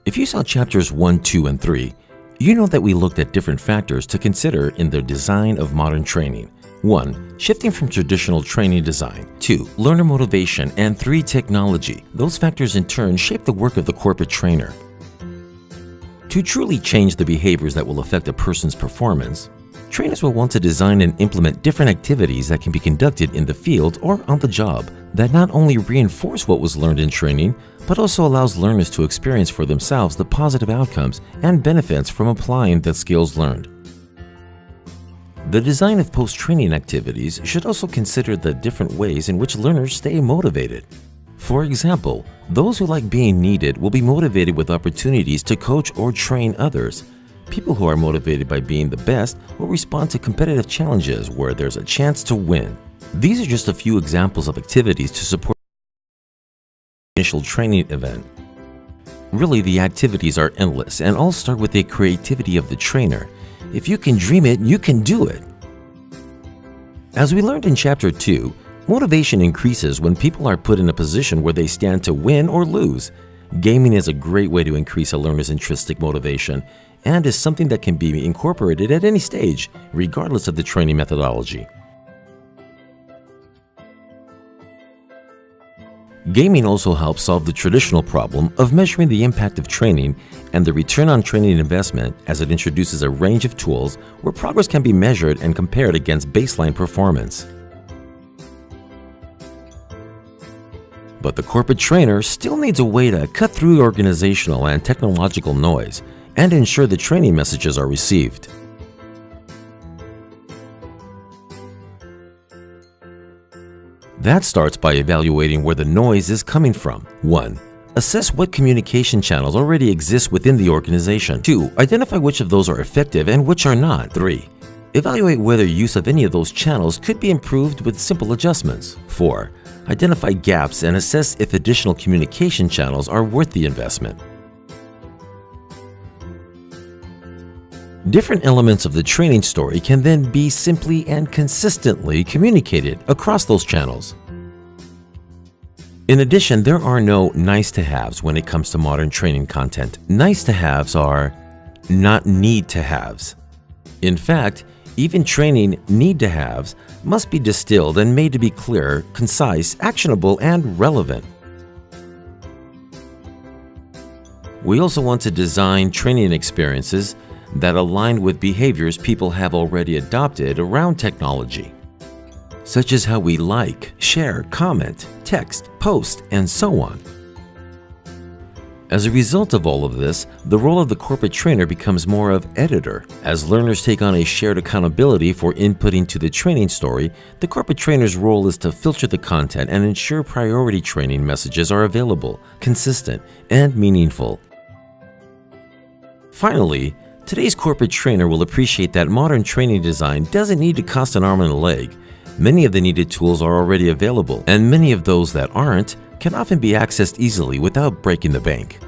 If you saw chapters 1, 2, and 3, you know that we looked at different factors to consider in the design of modern training. 1. Shifting from traditional training design. 2. Learner motivation. And 3. Technology. Those factors in turn shape the work of the corporate trainer. To truly change the behaviors that will affect a person's performance, trainers will want to design and implement different activities that can be conducted in the field or on the job that not only reinforce what was learned in training, but also allows learners to experience for themselves the positive outcomes and benefits from applying the skills learned. The design of post-training activities should also consider the different ways in which learners stay motivated. For example, those who like being needed will be motivated with opportunities to coach or train others. People who are motivated by being the best will respond to competitive challenges where there's a chance to win. These are just a few examples of activities to support the initial training event. Really, the activities are endless and all start with the creativity of the trainer. If you can dream it, you can do it. As we learned in Chapter 2, motivation increases when people are put in a position where they stand to win or lose. Gaming is a great way to increase a learner's intrinsic motivation and is something that can be incorporated at any stage, regardless of the training methodology. Gaming also helps solve the traditional problem of measuring the impact of training and the return on training investment, as it introduces a range of tools where progress can be measured and compared against baseline performance. But the corporate trainer still needs a way to cut through organizational and technological noise and ensure the training messages are received. That starts by evaluating where the noise is coming from. 1. Assess what communication channels already exist within the organization. 2. Identify which of those are effective and which are not. 3. Evaluate whether use of any of those channels could be improved with simple adjustments. 4. Identify gaps and assess if additional communication channels are worth the investment. Different elements of the training story can then be simply and consistently communicated across those channels. In addition, there are no nice-to-haves when it comes to modern training content. Nice-to-haves are not need-to-haves. In fact, even training need-to-haves must be distilled and made to be clear, concise, actionable, and relevant. We also want to design training experiences that align with behaviors people have already adopted around technology, such as how we like, share, comment, text, post, and so on. As a result of all of this, the role of the corporate trainer becomes more of editor. As learners take on a shared accountability for inputting to the training story, the corporate trainer's role is to filter the content and ensure priority training messages are available, consistent, and meaningful. Finally, today's corporate trainer will appreciate that modern training design doesn't need to cost an arm and a leg. Many of the needed tools are already available, and many of those that aren't can often be accessed easily without breaking the bank.